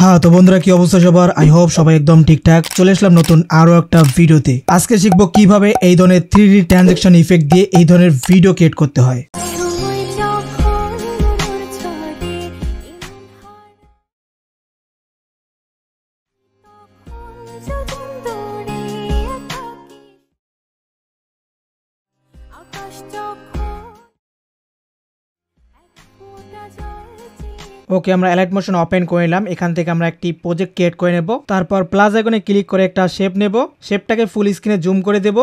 হ্যাঁ তো বন্ধুরা কি অবস্থা সবার, আই হোপ সবাই একদম ঠিকঠাক। চলে আসলাম নতুন আরো একটা ভিডিওতে। আজকে শিখবো কিভাবে এই ধরনের 3D ট্রানজেকশন ইফেক্ট দিয়ে এই ধরনের ভিডিও ক্রিয়েট করতে হয়। ওকে, আমরা এলাইট মোশন ওপেন করে নিলাম। এখান থেকে আমরা একটি প্রজেক্ট ক্রিয়েট করে নেব। তারপর প্লাস আইকনে ক্লিক করে একটা শেপ নেব। শেপটাকে ফুল স্ক্রিনে জুম করে দেব।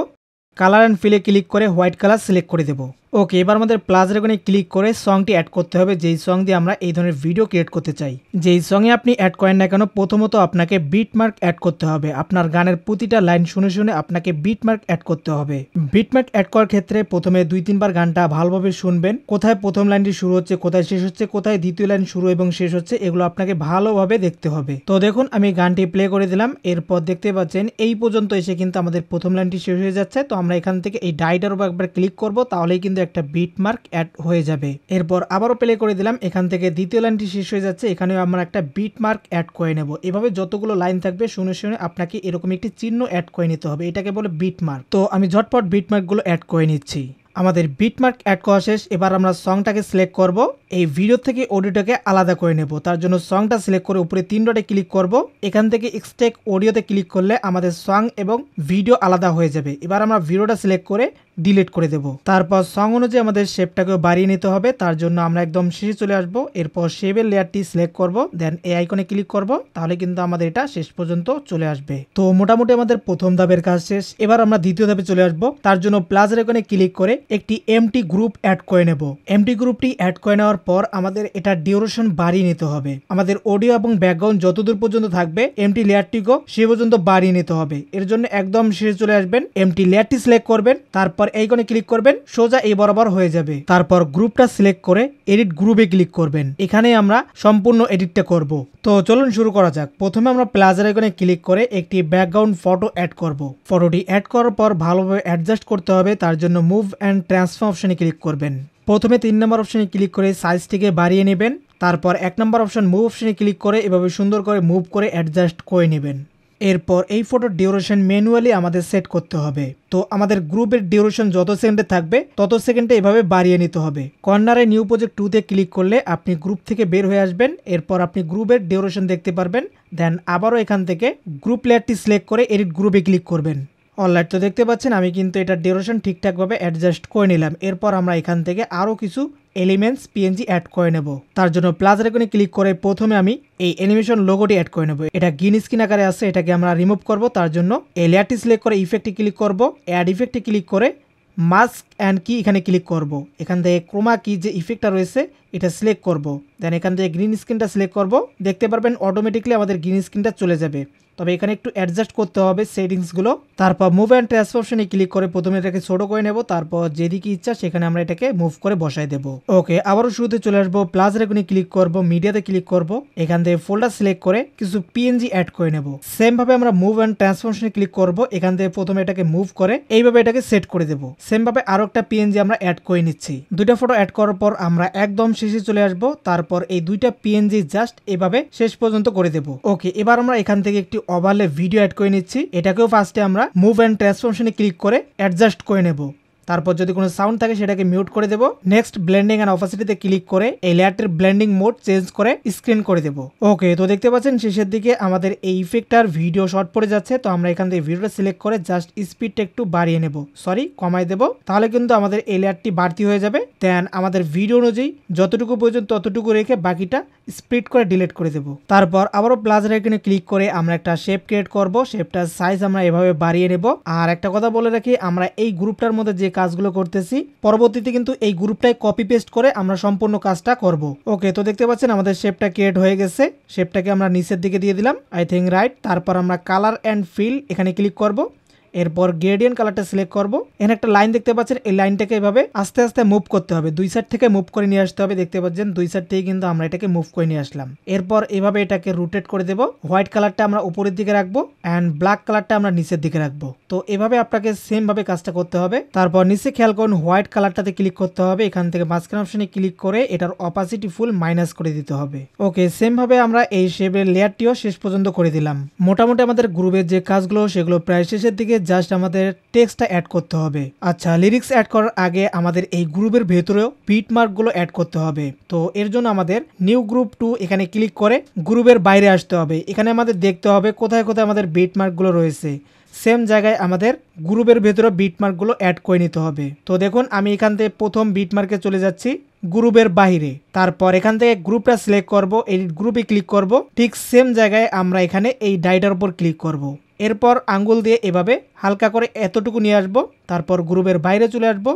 কালার অ্যান্ড ফিলে ক্লিক করে হোয়াইট কালার সিলেক্ট করে দেব। ওকে, এবার আমাদের প্লাস আইকনে ক্লিক করে সংটি অ্যাড করতে হবে, যেই সং দিয়ে আমরা এই ধরনের ভিডিও ক্রিয়েট করতে চাই। যেই সঙ্গে আপনি অ্যাড করেন না কেন, প্রথমত আপনাকে বিটমার্ক অ্যাড করতে হবে। আপনার গানের প্রতিটা লাইন শুনে শুনে আপনাকে বিটমার্ক অ্যাড করতে হবে। বিটমার্ক অ্যাড করার ক্ষেত্রে প্রথমে 2-3 বার গানটা ভালোভাবে শুনবেন। কোথায় প্রথম লাইনটি শুরু হচ্ছে, কোথায় শেষ হচ্ছে, কোথায় দ্বিতীয় লাইন শুরু এবং শেষ হচ্ছে, এগুলো আপনাকে ভালোভাবে দেখতে হবে। তো দেখুন, আমি গানটি প্লে করে দিলাম। এরপর দেখতে পাচ্ছেন এই পর্যন্ত এসে কিন্তু আমাদের প্রথম লাইনটি শেষ হয়ে যাচ্ছে। তো আমরা এখান থেকে এই ডাইটার উপর একবার ক্লিক করব, তাহলেই কিন্তু একটা বিটমার্ক অ্যাড হয়ে যাবে। এরপর আবারও প্লে করে দিলাম। এখান থেকে দ্বিতীয় লাইনটি শেষ হয়ে যাচ্ছে, এখানেও আমরা একটা বিটমার্ক অ্যাড করে নেব। এভাবে যতগুলো লাইন থাকবে শুনে শুনে আপনাকে এরকম একটি চিহ্ন অ্যাড করে নিতে হবে, এটাকে বলে বিটমার্ক। তো আমি ঝটপট বিটমার্কগুলো অ্যাড করে নিচ্ছি। আমাদের বিটমার্ক অ্যাড করা শেষ। এবার আমরা সংটাকে সিলেক্ট করব। এই ভিডিও থেকে অডিওটাকে আলাদা করে নেব। তার জন্য সংটা সিলেক্ট করে উপরে 3 ডটে ক্লিক করব। এখান থেকে এক্সট্রাক্ট অডিওতে ক্লিক করলে আমাদের সং এবং ভিডিও আলাদা হয়ে যাবে। এবার আমরা ভিডিওটা সিলেক্ট করে ডিলিট করে দেব। তারপর সং অনুযায়ী আমাদের শেপটাকেও বাড়িয়ে নিতে হবে। তার জন্য আমরা একদম শেষে চলে আসব। এরপর শেপের লেয়ারটি সিলেক্ট করব, দেন এই আইকনে ক্লিক করব, তাহলে কিন্তু আমাদের এটা শেষ পর্যন্ত চলে আসবে। তো মোটামুটি আমাদের প্রথম ধাপের কাজ শেষ। এবার আমরা দ্বিতীয় ধাপে চলে আসব। তার জন্য প্লাস আইকনে ক্লিক করে একটি এমটি গ্রুপ অ্যাড করে নেব। এমটি গ্রুপটি অ্যাড করে নেওয়ার পর আমাদের এটা ডিউরেশন বাড়িয়ে নিতে হবে। আমাদের অডিও এবং ব্যাকগ্রাউন্ড যতদূর পর্যন্ত থাকবে এমটি লেয়ারটিকেও সে পর্যন্ত বাড়িয়ে নিতে হবে। এর জন্য একদম শেষে চলে আসবেন, এমটি লেয়ারটি সিলেক্ট করবেন, তারপর এইখানে ক্লিক করবেন, সোজা এই বরাবর হয়ে যাবে। তারপর গ্রুপটা সিলেক্ট করে এডিট গ্রুপে ক্লিক করবেন। এখানে আমরা সম্পূর্ণ এডিটটা করব। তো চলুন শুরু করা যাক। প্রথমে আমরা প্লাস আইকনে ক্লিক করে একটি ব্যাকগ্রাউন্ড ফটো অ্যাড করব। ফটোটি অ্যাড করার পর ভালোভাবে অ্যাডজাস্ট করতে হবে। তার জন্য মুভ অ্যান্ড ট্রান্সফর্ম অপশনে ক্লিক করবেন। প্রথমে 3 নম্বর অপশনে ক্লিক করে সাইজটিকে বাড়িয়ে নেবেন। তারপর 1 নম্বর অপশন মুভ অপশনে ক্লিক করে এভাবে সুন্দর করে মুভ করে অ্যাডজাস্ট করে নেবেন। এরপর এই ফটোর ডিউরেশন ম্যানুয়ালি আমাদের সেট করতে হবে। তো আমাদের গ্রুপের ডিউরেশন যত সেকেন্ডে থাকবে তত সেকেন্ডে এভাবে বাড়িয়ে নিতে হবে। কর্নারে নিউ প্রজেক্ট 2 তে ক্লিক করলে আপনি গ্রুপ থেকে বের হয়ে আসবেন। এরপর আপনি গ্রুপের ডিউরেশন দেখতে পারবেন। দেন আবারও এখান থেকে গ্রুপ লেয়ারটি সিলেক্ট করে এডিট গ্রুপে ক্লিক করবেন। অলরাইট, তো দেখতে পাচ্ছেন আমি কিন্তু এটার ডিউরেশন ঠিকঠাকভাবে অ্যাডজাস্ট করে নিলাম। এরপর আমরা এখান থেকে আরও কিছু এলিমেন্টস পিএনজি অ্যাড করে নেব। তার জন্য প্লাস আইকনে ক্লিক করে প্রথমে আমি এই অ্যানিমেশন লোগোটি অ্যাড করে নেব। এটা গ্রিন স্ক্রিন আকারে আছে, এটাকে আমরা রিমুভ করব। তার জন্য এই লেয়ারটি সিলেক্ট করে ইফেক্টে ক্লিক করব। অ্যাড ইফেক্টে ক্লিক করে মাস্ক অ্যান্ড কি এখানে ক্লিক করব। এখান থেকে ক্রোমা কি যে ইফেক্টটা রয়েছে এটা সিলেক্ট করব। দেন এখান থেকে গ্রিন স্ক্রিনটা সিলেক্ট করব। দেখতে পারবেন অটোমেটিকলি আমাদের গ্রিন স্ক্রিনটা চলে যাবে। তবে এখানে একটু অ্যাডজাস্ট করতে হবে সেটিংসগুলো। তারপর মুভ অ্যান্ড ট্রান্সফরমেশনে ক্লিক করে প্রথমে এটাকে ছোট করে নেব। তারপর যেদিকে ইচ্ছা সেখানে আমরা এটাকে মুভ করে বসাই দেব। ওকে, আবারও শুরুতে চলে আসবো। প্লাস আইকনে ক্লিক করব, মিডিয়াতে ক্লিক করব। এখান থেকে ফোল্ডার সিলেক্ট করে কিছু পিএনজি অ্যাড করে নেব। সেম ভাবে আমরা মুভ অ্যান্ড ট্রান্সফরমেশনে ক্লিক করব। এখান থেকে প্রথমে এটাকে মুভ করে এইভাবে এটাকে সেট করে দেব। সেম ভাবে আরো একটা পিএনজি আমরা অ্যাড করে নিচ্ছি। দুইটা ফটো অ্যাড করার পর আমরা একদম শেষে চলে আসব। তারপর এই দুইটা পিএনজি জাস্ট এভাবে শেষ পর্যন্ত করে দেব। ওকে, এবার আমরা এখান থেকে একটি ওভারলে ভিডিও অ্যাড করে নিচ্ছি। এটাকেও ফার্স্টে আমরা মুভ অ্যান্ড ট্রান্সফরমেশনে ক্লিক করে অ্যাডজাস্ট করে নেব। তারপর যদি কোনো সাউন্ড থাকে সেটাকে মিউট করে দেব। নেক্সট ব্লেন্ডিং এন্ড অপাসিটিতে ক্লিক করে এই লেয়ারটির ব্লেন্ডিং মোড চেঞ্জ করে স্ক্রিন করে দেব। ওকে, তো দেখতে পাচ্ছেন শেষের দিকে আমাদের এই ইফেক্টটার ভিডিও শর্ট পড়ে যাচ্ছে। তো আমরা এখান থেকে ভিডিওটা সিলেক্ট করে জাস্ট স্পিডটা একটু বাড়িয়ে নেব, সরি কমাই দেব। তাহলে কিন্তু আমাদের এই লেয়ারটি বাড়তি হয়ে যাবে। দেন আমাদের ভিডিও অনুযায়ী যতটুকু প্রয়োজন ততটুকু রেখে বাকিটা স্প্লিট করে ডিলিট করে দেব। তারপর আবারও প্লাস আইকনে ক্লিক করে আমরা একটা শেপ ক্রিয়েট করব। শেপটার সাইজ আমরা এভাবে বাড়িয়ে নেব। আর একটা কথা বলে রাখি, আমরা এই গ্রুপটার মধ্যে যে কাজগুলো করতেছি পরবর্তীতে কিন্তু এই গ্রুপটাই কপি পেস্ট করে আমরা সম্পূর্ণ কাজটা করব। ওকে, তো দেখতে পাচ্ছেন আমাদের শেপটা ক্রিয়েট হয়ে গেছে। শেপটাকে আমরা নিচের দিকে দিয়ে দিলাম, আই থিঙ্ক রাইট। তারপর আমরা কালার অ্যান্ড ফিল এখানে ক্লিক করব। এরপর গ্রেডিয়েন্ট কালারটা সিলেক্ট করব। এখানে একটা লাইন দেখতে পাচ্ছেন, এই লাইনটাকে এভাবে আস্তে আস্তে মুভ করতে হবে, দুই সাইড থেকে মুভ করে নিয়ে আসতে হবে। দেখতে পাচ্ছেন দুই সাইড থেকে কিন্তু আমরা এটাকে মুভ করে নিয়ে আসলাম। এরপর এভাবে এটাকে রোটেট করে দেব। হোয়াইট কালারটা আমরা উপরের দিকে রাখবো অ্যান্ড ব্ল্যাক কালারটা আমরা নিচের দিকে রাখবো। তো এভাবে আপনাকে সেম ভাবে কাজটা করতে হবে। তারপর নিচে খেয়াল করুন হোয়াইট কালারটাতে ক্লিক করতে হবে, এখান থেকে মাঝখান অপশনে ক্লিক করে এটার অপাসিটি ফুল মাইনাস করে দিতে হবে। ওকে, সেম ভাবে আমরা এই শেপের লেয়ারটিও শেষ পর্যন্ত করে দিলাম। মোটামুটি আমাদের গ্রুপের যে কাজগুলো সেগুলো প্রায় শেষের দিকে, জাস্ট আমাদের টেক্সটটা অ্যাড করতে হবে। আচ্ছা, লিরিক্স অ্যাড করার আগে আমাদের এই গ্রুপের ভেতরেও বিট মার্কগুলো অ্যাড করতে হবে। তো এর জন্য আমাদের নিউ গ্রুপ 2 এখানে ক্লিক করে গ্রুপের বাইরে আসতে হবে। এখানে আমাদের দেখতে হবে কোথায় কোথায় আমাদের বিট মার্কগুলো রয়েছে। সেম জায়গায় আমাদের গ্রুপের ভেতরে বিট মার্কগুলো অ্যাড করে নিতে হবে। তো দেখুন আমি এখান থেকে প্রথম বিট মার্কে চলে যাচ্ছি গ্রুপের বাইরে। তারপর এখান থেকে গ্রুপটা সিলেক্ট করব, এডিট গ্রুপে ক্লিক করব। ঠিক সেম জায়গায় আমরা এখানে এই ডাইটার উপর ক্লিক করব। এরপর আঙ্গুল দিয়ে এভাবে হালকা করে এতটুকু নিয়ে আসব। তারপর গ্রুপের বাইরে চলে আসব।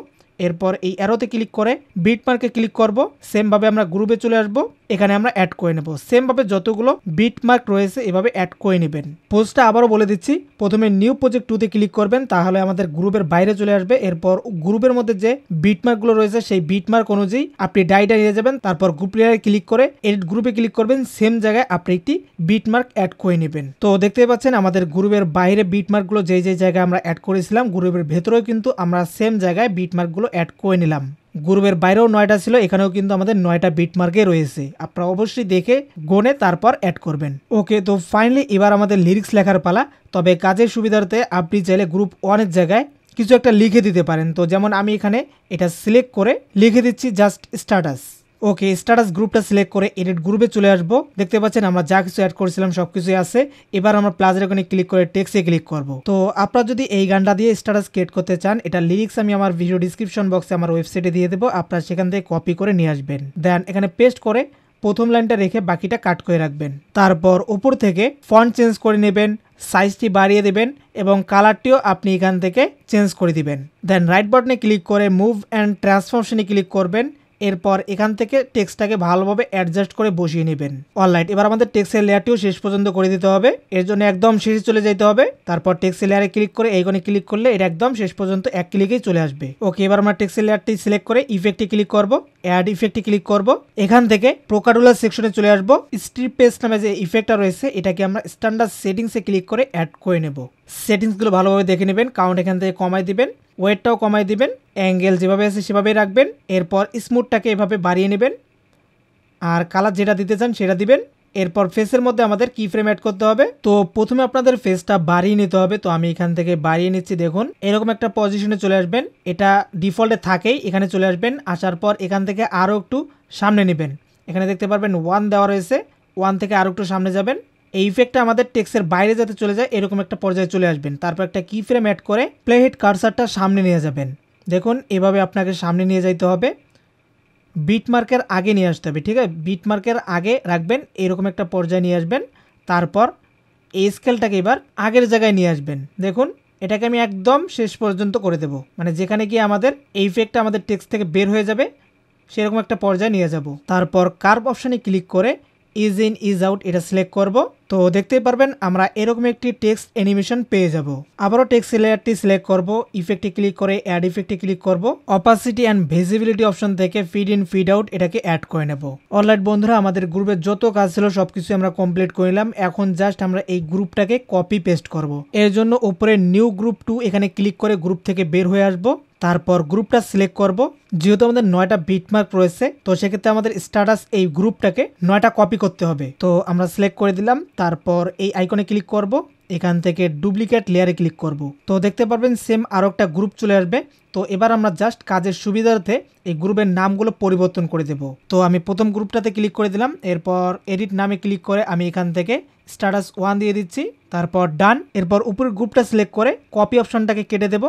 এরপর এই অ্যারোতে ক্লিক করে বিট মার্কে ক্লিক করব। সেম ভাবে আমরা গ্রুপে চলে আসব, এখানে আমরা অ্যাড করে নেব। সেম ভাবে যতগুলো বিট মার্ক রয়েছে এভাবে অ্যাড করে নেবেন। পোস্টটা আবারও বলে দিচ্ছি, প্রথমে নিউ প্রজেক্ট 2 তে ক্লিক করবেন, তাহলে আমাদের গ্রুপের বাইরে চলে আসবে। এরপর গ্রুপের মধ্যে যে বিট মার্কগুলো রয়েছে সেই বিট মার্ক অনুযায়ী আপনি ডাইটা নিয়ে যাবেন। তারপর গ্রুপ লেয়ারে ক্লিক করে এডিট গ্রুপে ক্লিক করবেন, সেম জায়গায় আপনি একটি বিট মার্ক অ্যাড করে নেবেন। তো দেখতে পাচ্ছেন আমাদের গ্রুপের বাইরে বিট মার্কগুলো যেই জায়গায় আমরা অ্যাড করেছিলাম, গ্রুপের ভেতরেও কিন্তু আমরা সেম জায়গায় বিট মার্কগুলো অ্যাড করে নিলাম। গ্রুপের বাইরেও 9টা ছিল, এখানেও কিন্তু আমাদের 9টা বিট মার্কে রয়েছে। আপনারা অবশ্যই দেখে গনে তারপর অ্যাড করবেন। ওকে, তো ফাইনালি এবার আমাদের লিরিক্স লেখার পালা। তবে কাজের সুবিধার্থে আপনি চাইলে গ্রুপ 1 এর জায়গায় কিছু একটা লিখে দিতে পারেন। তো যেমন আমি এখানে এটা সিলেক্ট করে লিখে দিচ্ছি জাস্ট স্ট্যাটাস। ওকে, স্ট্যাটাস গ্রুপটা সিলেক্ট করে এডিট গ্রুপে চলে আসবো। দেখতে পাচ্ছেন আমরা যা কিছু অ্যাড করেছিলাম সবকিছুই আছে। এবার আমরা প্লাসের ওখানে ক্লিক করে টেক্সটে ক্লিক করব। তো আপনারা যদি এই গানটা দিয়ে স্ট্যাটাস ক্রিয়েট করতে চান, এটা লিরিক্স আমি আমার ভিডিও ডিসক্রিপশন বক্সে আমার ওয়েবসাইটে দিয়ে দেবো, আপনারা সেখান থেকে কপি করে নিয়ে আসবেন। দেন এখানে পেস্ট করে প্রথম লাইনটা রেখে বাকিটা কাট করে রাখবেন। তারপর উপর থেকে ফন্ট চেঞ্জ করে নেবেন, সাইজটি বাড়িয়ে দেবেন এবং কালারটিও আপনি এখান থেকে চেঞ্জ করে দিবেন। দেন রাইট বাটনে ক্লিক করে মুভ অ্যান্ড ট্রান্সফরমেশনে ক্লিক করবেন। এরপর এখান থেকে টেক্সটটাকে ভালোভাবে অ্যাডজাস্ট করে বসিয়ে নেবেন। অলরাইট, এবার আমাদের টেক্সটের লেয়ারটিও শেষ পর্যন্ত করে দিতে হবে। এর জন্য একদম শেষে চলে যেতে হবে। তারপর টেক্সটের লেয়ারে ক্লিক করে এইখানে ক্লিক করলে এটা একদম শেষ পর্যন্ত এক ক্লিকেই চলে আসবে। ওকে, এবার আমরা টেক্সটের লেয়ারটি সিলেক্ট করে ইফেক্টে ক্লিক করব, অ্যাড ইফেক্টে ক্লিক করব। এখান থেকে প্রোকারুলার সেকশনে চলে আসবো। স্ট্রিপ পেস্ট নামে যে ইফেক্টটা রয়েছে এটাকে আমরা স্ট্যান্ডার্ড সেটিংসে ক্লিক করে অ্যাড করে নেব। সেটিংসগুলো ভালোভাবে দেখে নেবেন, কাউন্ট এখান থেকে কমাই দিবেন, ওয়েটটাও কমাই দিবেন, অ্যাঙ্গেল যেভাবে আছে সেভাবেই রাখবেন। এরপর স্মুথটাকে এভাবে বাড়িয়ে নেবেন আর কালার যেটা দিতে চান সেটা দিবেন। এরপর ফেসের মধ্যে আমাদের কি ফ্রেম অ্যাড করতে হবে। তো প্রথমে আপনাদের ফেসটা বাড়িয়ে নিতে হবে। তো আমি এখান থেকে বাড়িয়ে নিচ্ছি। দেখুন এরকম একটা পজিশনে চলে আসবেন, এটা ডিফল্টে থাকেই, এখানে চলে আসবেন। আসার পর এখান থেকে আরও একটু সামনে নেবেন। এখানে দেখতে পারবেন 1 দেওয়া রয়েছে, 1 থেকে আরও একটু সামনে যাবেন। এই ইফেক্টটা আমাদের টেক্সটের বাইরে যাতে চলে যায় এরকম একটা পর্যায়ে চলে আসবেন। তারপর একটা কি ফ্রেম অ্যাড করে প্লে হেড কার্সারটা সামনে নিয়ে যাবেন। দেখুন এভাবে আপনাকে সামনে নিয়ে যাইতে হবে, বিট মার্কের আগে নিয়ে আসতে হবে। ঠিক আছে, বিট মার্কের আগে রাখবেন, এরকম একটা পর্যায়ে নিয়ে আসবেন। তারপর এই স্কেলটাকে এবার আগের জায়গায় নিয়ে আসবেন। দেখুন এটাকে আমি একদম শেষ পর্যন্ত করে দেব, মানে যেখানে গিয়ে আমাদের এই ইফেক্টটা আমাদের টেক্সট থেকে বের হয়ে যাবে সেরকম একটা পর্যায়ে নিয়ে যাব। তারপর কার্ভ অপশানে ক্লিক করে ইজ ইন ইজ আউট এটা সিলেক্ট করব। তো দেখতেই পারবেন আমরা এরকম একটি টেক্সট অ্যানিমেশন পেয়ে যাব। আবারও টেক্সট লেয়ারটি সিলেক্ট করব, ইফেক্টে ক্লিক করে অ্যাড ইফেক্টে ক্লিক করব। অপাসিটি অ্যান্ড ভিজিবিলিটি অপশন থেকে ফিড ইন ফিড আউট এটাকে অ্যাড করে নেব। অলরাইট বন্ধুরা, আমাদের গ্রুপের যত কাজ ছিল সবকিছু আমরা কমপ্লিট করে নিলাম। এখন জাস্ট আমরা এই গ্রুপটাকে কপি পেস্ট করব। এর জন্য উপরে নিউ গ্রুপ 2 এখানে ক্লিক করে গ্রুপ থেকে বের হয়ে আসবো। তারপর গ্রুপটা সিলেক্ট করব। যেহেতু আমাদের 9টা বিটমার্ক রয়েছে তো সেক্ষেত্রে আমাদের স্ট্যাটাস এই গ্রুপটাকে 9টা কপি করতে হবে। তো আমরা সিলেক্ট করে দিলাম। তারপর এই আইকনে ক্লিক করব, এখান থেকে ডুপ্লিকেট লেয়ারে ক্লিক করব। তো দেখতে পারবেন সেম আরও একটা গ্রুপ চলে আসবে। তো এবার আমরা জাস্ট কাজের সুবিধার্থে এই গ্রুপের নামগুলো পরিবর্তন করে দেব। তো আমি প্রথম গ্রুপটাতে ক্লিক করে দিলাম। এরপর এডিট নামে ক্লিক করে আমি এখান থেকে স্ট্যাটাস 1 দিয়ে দিচ্ছি। তারপর ডান। এরপর উপরের গ্রুপটা সিলেক্ট করে কপি অপশনটাকে কেটে দেব।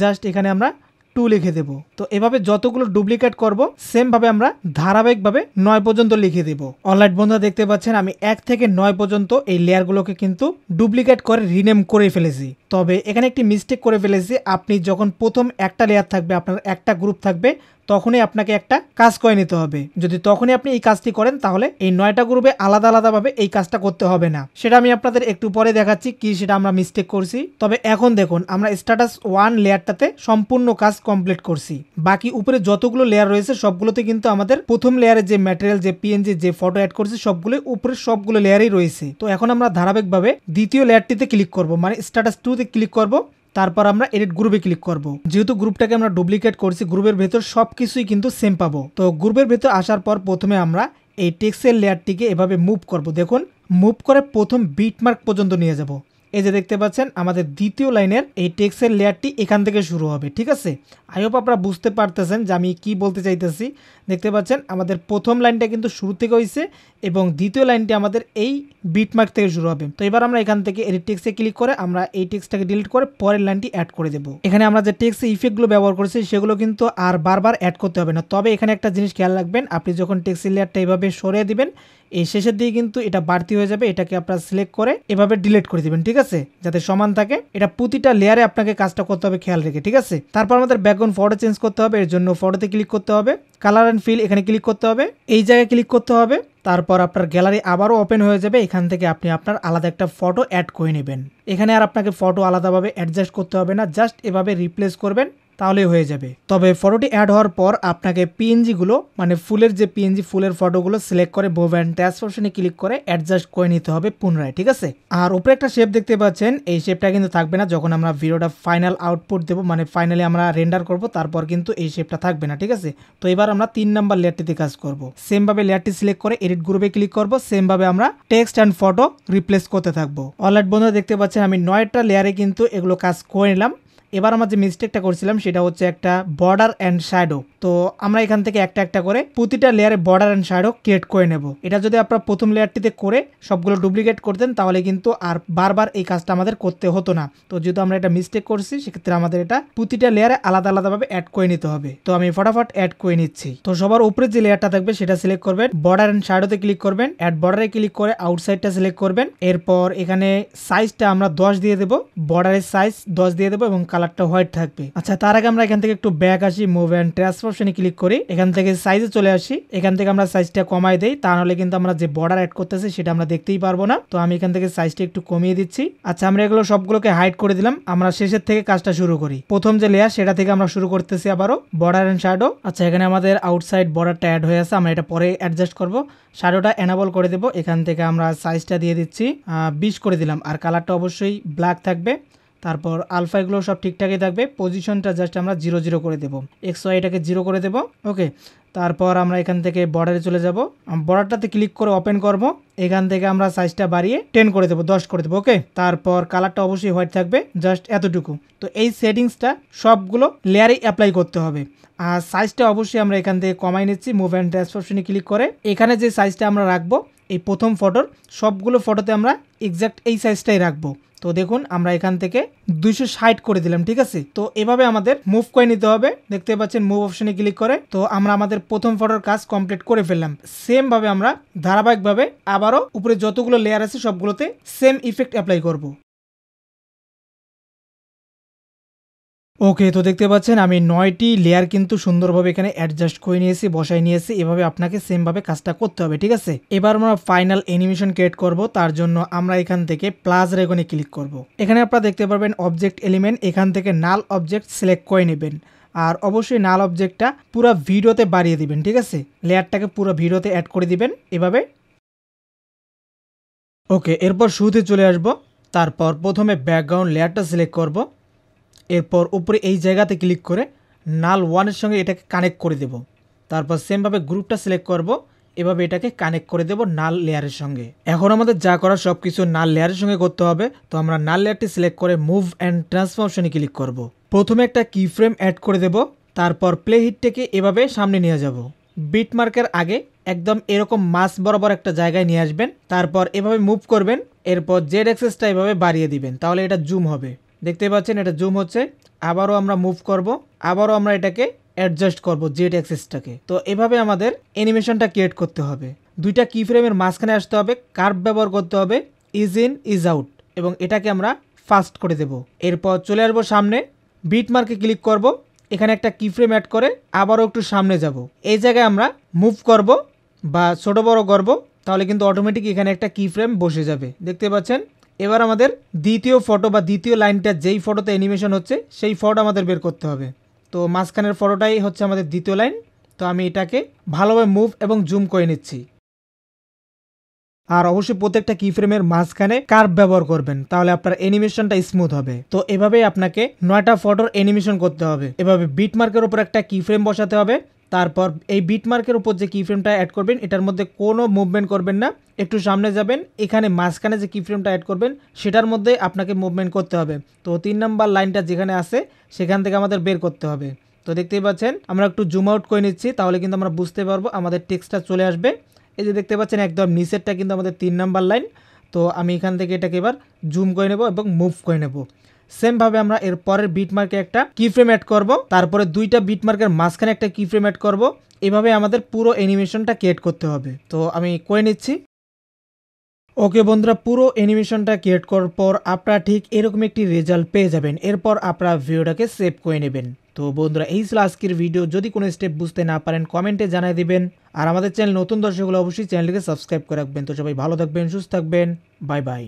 জাস্ট এখানে আমরা 2 লিখে দেব। তো এভাবে যতগুলো ডুপ্লিকেট করব সেম ভাবে আমরা ধারাবাহিকভাবে 9 পর্যন্ত লিখে দেব। অলরাইট বন্ধুরা, দেখতে পাচ্ছেন আমি 1 থেকে 9 পর্যন্ত এই লেয়ারগুলোকে কিন্তু ডুপ্লিকেট করে রিনেম করে ফেলেছি। তবে এখানে একটি মিস্টেক করে ফেলেছি। আপনি যখন প্রথম একটা লেয়ার থাকবে, আপনার একটা গ্রুপ থাকবে, তখনই আপনাকে একটা কাজ করে নিতে হবে। যদি তখনই আপনি এই কাজটি করেন তাহলে এই 9টা গ্রুপে আলাদা আলাদাভাবে এই কাজটা করতে হবে না। সেটা আমি আপনাদের একটু পরে দেখাচ্ছি কি সেটা আমরা মিস্টেক করছি। তবে এখন দেখুন আমরা স্ট্যাটাস 1 লেয়ারটাতে সম্পূর্ণ কাজ কমপ্লিট করছি। বাকি উপরে যতগুলো লেয়ার রয়েছে সবগুলোতে কিন্তু আমাদের প্রথম লেয়ারে যে ম্যাটেরিয়াল, যে পিএনজি, যে ফটো অ্যাড করছি সবগুলো উপরে সবগুলো লেয়ারেই রয়েছে। তো এখন আমরা ধারাবাহিকভাবে দ্বিতীয় লেয়ারটিতে ক্লিক করব, মানে স্ট্যাটাস 2 তে ক্লিক করব। তারপর আমরা এডিট গ্রুপে ক্লিক করব। যেহেতু গ্রুপটাকে আমরা ডুপ্লিকেট করছি, গ্রুপের ভেতর সবকিছুই কিন্তু সেম পাবো। তো গ্রুপের ভেতর আসার পর প্রথমে আমরা এই টেক্সটের লেয়ারটিকে এভাবে মুভ করব। দেখুন মুভ করে প্রথম বিটমার্ক পর্যন্ত নিয়ে যাব। এই যে দেখতে পাচ্ছেন আমাদের দ্বিতীয় লাইনের এই টেক্সটের লেয়ারটি এখান থেকে শুরু হবে। ঠিক আছে, আই হোপ আপনারা বুঝতে পারতেছেন যে আমি কি বলতে চাইতেছি। দেখতে পাচ্ছেন আমাদের প্রথম লাইনটা কিন্তু শুরু থেকে হয়েছে এবং দ্বিতীয় লাইনটি আমাদের এই বিটমার্ক থেকে শুরু হবে। তো এবার আমরা এখান থেকে এডিট টেক্সটে ক্লিক করে আমরা এই টেক্সটটাকে ডিলিট করে পরের লাইনটি অ্যাড করে দেবো। এখানে আমরা যে টেক্সট ইফেক্টগুলো ব্যবহার করেছি সেগুলো কিন্তু আর বারবার অ্যাড করতে হবে না। তবে এখানে একটা জিনিস খেয়াল রাখবেন, আপনি যখন টেক্সটের লেয়ারটা এইভাবে সরিয়ে দিবেন এই শেষের দিকে কিন্তু এটা বাড়তি হয়ে যাবে। এটাকে আপনারা সিলেক্ট করে এভাবে ডিলিট করে দিবেন, ঠিক আছে, যাতে সমান থাকে। এটা প্রতিটা লেয়ারে আপনাকে কাজটা করতে হবে খেয়াল রেখে, ঠিক আছে। তারপর আমাদের ব্যাকগ্রাউন্ড ফটো চেঞ্জ করতে হবে, এর জন্য ফটোতে ক্লিক করতে হবে, কালার অ্যান্ড ফিল এখানে ক্লিক করতে হবে, এই জায়গায় ক্লিক করতে হবে। তারপর আপনার গ্যালারি আবারও ওপেন হয়ে যাবে। এখান থেকে আপনি আপনার আলাদা একটা ফটো অ্যাড করে নেবেন। এখানে আর আপনাকে ফটো আলাদাভাবে অ্যাডজাস্ট করতে হবে না, জাস্ট এভাবে রিপ্লেস করবেন তাহলেই হয়ে যাবে। তবে ফটোটি অ্যাড হওয়ার পর আপনাকে পিএনজিগুলো মানে ফুলের যে পিএনজি ফুলের ফটোগুলো সিলেক্ট করে মুভ অ্যান্ড ট্রান্সফরমেশনে ক্লিক করে অ্যাডজাস্ট করে নিতে হবে পুনরায়, ঠিক আছে। আর উপরে একটা শেপ দেখতে পাচ্ছেন, এই শেপটা কিন্তু থাকবে না যখন আমরা ভিডিওটা ফাইনাল আউটপুট দেবো, মানে ফাইনালি আমরা রেন্ডার করব, তারপর কিন্তু এই শেপটা থাকবে না, ঠিক আছে। তো এবার আমরা 3 নাম্বার লেয়ারটিতে কাজ করব। সেমভাবে লেয়ারটি সিলেক্ট করে এডিট গ্রুপে ক্লিক করব, সেমভাবে আমরা টেক্সট অ্যান্ড ফটো রিপ্লেস করতে থাকবো। অলরাইট বন্ধুরা, দেখতে পাচ্ছেন আমি 9টা লেয়ারে কিন্তু এগুলো কাজ করে নিলাম। এবার আমরা যে মিস্টেকটা করছিলাম সেটা হচ্ছে একটা বর্ডার অ্যান্ড শ্যাডো। তো আমরা এখান থেকে একটা একটা করে প্রতিটা লেয়ারে বর্ডার অ্যান্ড শ্যাডো ক্রিয়েট করে নেব। এটা যদি আপনারা প্রথম লেয়ারটিতে করে সবগুলো ডুপ্লিকেট করতেন তাহলে কিন্তু আর বারবার এই কাজটা আমাদের করতে হতো না। তো যেহেতু আমরা এটা মিস্টেক করছি সেক্ষেত্রে আমাদের এটা প্রতিটা লেয়ারে আলাদা আলাদাভাবে অ্যাড করে নিতে হবে। তো আমি ফটাফট অ্যাড করে নিচ্ছি। তো সবার উপরে যে লেয়ারটা থাকবে সেটা সিলেক্ট করবেন, বর্ডার অ্যান্ড শ্যাডোতে ক্লিক করবেন, অ্যাড বর্ডারে ক্লিক করে আউটসাইডটা সিলেক্ট করবেন। এরপর এখানে সাইজটা আমরা 10 দিয়ে দেবো, বর্ডারের সাইজ 10 দিয়ে দেবো এবং কালারটা হোয়াইট থাকবে। আচ্ছা, তার আগে আমরা এখান থেকে একটু ব্যাক আসি, মুভ অ্যান্ড ট্রান্সফরমেশনে ক্লিক করি, এখান থেকে সাইজে চলে আসি। এখান থেকে আমরা সাইজটা কমাই দেই, তা নাহলে কিন্তু আমরা যে বর্ডার অ্যাড করতেছি সেটা আমরা দেখতেই পারবো না। তো আমি এখান থেকে সাইজটা একটু কমিয়ে দিচ্ছি। আচ্ছা, আমরা এগুলো সবগুলোকে হাইড করে দিলাম। আমরা শেষের থেকে কাজটা শুরু করি। প্রথম যে লেয়ার সেটা থেকে আমরা শুরু করতেছি আবারও বর্ডার অ্যান্ড শ্যাডো। আচ্ছা, এখানে আমাদের আউটসাইড বর্ডারটা অ্যাড হয়ে আছে, আমরা এটা পরে অ্যাডজাস্ট করব। শ্যাডোটা এনাবল করে দেবো, এখান থেকে আমরা সাইজটা দিয়ে দিচ্ছি 20 করে দিলাম। আর কালারটা অবশ্যই ব্ল্যাক থাকবে। তারপর আলফা এগুলো সব ঠিকঠাকই থাকবে। পজিশনটা জাস্ট আমরা 0 0 করে দেবো, এক্স ওয়াই এটাকে 0 করে দেবো, ওকে। তারপর আমরা এখান থেকে বর্ডারে চলে যাব, বর্ডারটাতে ক্লিক করে ওপেন করব। এখান থেকে আমরা সাইজটা বাড়িয়ে 10 করে দেবো, 10 করে দেবো, ওকে। তারপর কালারটা অবশ্যই হোয়াইট থাকবে, জাস্ট এতটুকু। তো এই সেটিংসটা সবগুলো লেয়ারেই অ্যাপ্লাই করতে হবে। আর সাইজটা অবশ্যই আমরা এখান থেকে কমাই নিচ্ছি, মুভ অ্যান্ড ট্রান্সফরমেশনে ক্লিক করে। এখানে যে সাইজটা আমরা রাখবো এই প্রথম ফটোর সবগুলো ফটোতে আমরা এক্স্যাক্ট এই সাইজটাই রাখবো। তো দেখুন আমরা এখান থেকে 260 করে দিলাম, ঠিক আছে। তো এভাবে আমাদের মুভ করে নিতে হবে। দেখতে পাচ্ছেন মুভ অপশনে ক্লিক করে তো আমরা আমাদের প্রথম ফটোর কাজ কমপ্লিট করে ফেললাম। সেম ভাবে আমরা ধারাবাহিকভাবে আবারও উপরে যতগুলো লেয়ার আছে সবগুলোতে সেম ইফেক্ট অ্যাপ্লাই করব। ওকে, তো দেখতে পাচ্ছেন আমি 9টি লেয়ার কিন্তু সুন্দরভাবে এখানে অ্যাডজাস্ট করে নিয়েছি, বসাই নিয়েছি। এভাবে আপনাকে সেম ভাবে কাজটা করতে হবে, ঠিক আছে। এবার আমরা ফাইনাল অ্যানিমেশন ক্রিয়েট করব। তার জন্য আমরা এখান থেকে প্লাস আইকনে ক্লিক করব। এখানে আপনারা দেখতে পারবেন অবজেক্ট এলিমেন্ট, এখান থেকে নাল অবজেক্ট সিলেক্ট করে নেবেন। আর অবশ্যই নাল অবজেক্টটা পুরো ভিডিওতে বাড়িয়ে দিবেন, ঠিক আছে। লেয়ারটাকে পুরো ভিডিওতে অ্যাড করে দিবেন এভাবে, ওকে। এরপর শুরুতে চলে আসব। তারপর প্রথমে ব্যাকগ্রাউন্ড লেয়ারটা সিলেক্ট করব। এরপর উপরে এই জায়গাতে ক্লিক করে নাল 1-এর সঙ্গে এটাকে কানেক্ট করে দেব। তারপর সেমভাবে গ্রুপটা সিলেক্ট করব, এভাবে এটাকে কানেক্ট করে দেব নাল লেয়ারের সঙ্গে। এখন আমাদের যা করার সব কিছু নাল লেয়ারের সঙ্গে করতে হবে। তো আমরা নাল লেয়ারটি সিলেক্ট করে মুভ অ্যান্ড ট্রান্সফরমেশনে ক্লিক করব। প্রথমে একটা কি ফ্রেম অ্যাড করে দেব, তারপর প্লে হিটটাকে এভাবে সামনে নিয়ে যাব। বিট মার্কের আগে একদম এরকম মাস বরাবর একটা জায়গায় নিয়ে আসবেন। তারপর এভাবে মুভ করবেন, এরপর জেড অ্যাক্সেসটা এভাবে বাড়িয়ে দিবেন, তাহলে এটা জুম হবে। দেখতে পাচ্ছেন এটা জুম হচ্ছে। আবারও আমরা মুভ করব, আবারও আমরা এটাকে অ্যাডজাস্ট করব জেড অ্যাক্সেসটাকে। তো এভাবে আমাদের অ্যানিমেশনটা ক্রিয়েট করতে হবে। দুইটা কি ফ্রেমের মাঝখানে আসতে হবে, কার্ভ ব্যবহার করতে হবে, ইজ ইন ইজ আউট, এবং এটাকে আমরা ফাস্ট করে দেব। এরপর চলে আসবো সামনে, বিট মার্কে ক্লিক করব, এখানে একটা কি ফ্রেম অ্যাড করে আবারও একটু সামনে যাব, এই জায়গায় আমরা মুভ করব বা ছোট বড় করব, তাহলে কিন্তু অটোমেটিক এখানে একটা কি ফ্রেম বসে যাবে, দেখতে পাচ্ছেন। এবার আমাদের দ্বিতীয় ফটো বা দ্বিতীয় লাইনটা যেই ফটোতে অ্যানিমেশন হচ্ছে সেই ফটো আমাদের বের করতে হবে। তো মাঝখানের ফটোটাই হচ্ছে আমাদের দ্বিতীয় লাইন। তো আমি এটাকে ভালোভাবে মুভ এবং জুম করে নিচ্ছি। আর অবশ্যই প্রত্যেকটা কি ফ্রেমের মাঝখানে কার্ভ ব্যবহার করবেন, তাহলে আপনার অ্যানিমেশনটা স্মুথ হবে। তো এভাবেই আপনাকে 9টা ফটোর অ্যানিমেশন করতে হবে। এভাবে বিট মার্কের উপর একটা কি ফ্রেম বসাতে হবে। তারপর এই বিট মার্কের উপর যে কি ফ্রেমটা অ্যাড করবেন এটার মধ্যে কোনো মুভমেন্ট করবেন না, একটু সামনে যাবেন, এখানে মাঝখানে যে কি ফ্রেমটা অ্যাড করবেন সেটার মধ্যে আপনাকে মুভমেন্ট করতে হবে। তো 3 নাম্বার লাইনটা যেখানে আছে সেখান থেকে আমাদের বের করতে হবে। তো দেখতেই পাচ্ছেন, আমরা একটু জুম আউট করে নিচ্ছি, তাহলে কিন্তু আমরা বুঝতে পারবো, আমাদের টেক্সটটা চলে আসবে। এই যে দেখতে পাচ্ছেন একদম নিচেরটা কিন্তু আমাদের 3 নাম্বার লাইন। তো আমি এখান থেকে এটাকে এবার জুম করে নেব এবং মুভ করে নেব। সেমভাবে আমরা এর পরের বিট মার্কে একটা কি ফ্রেম অ্যাড করব, তারপরে 2টা বিট মার্কের মাঝখানে একটা কি ফ্রেম অ্যাড করব। এভাবে আমাদের পুরো অ্যানিমেশনটা ক্রিয়েট করতে হবে। তো আমি করে নিচ্ছি। ওকে বন্ধুরা, পুরো অ্যানিমেশনটা ক্রিয়েট করার পর আপনারা ঠিক এরকম একটি রেজাল্ট পেয়ে যাবেন। এরপর আপনারা ভিডিওটাকে সেভ করে নেবেন। তো বন্ধুরা, এই ছিল আজকের ভিডিও। যদি কোনো স্টেপ বুঝতে না পারেন কমেন্টে জানিয়ে দিবেন। আর আমাদের চ্যানেল নতুন দর্শক হলে অবশ্যই চ্যানেলটিকে সাবস্ক্রাইব করে রাখবেন। তো সবাই ভালো থাকবেন, সুস্থ থাকবেন, বাই বাই।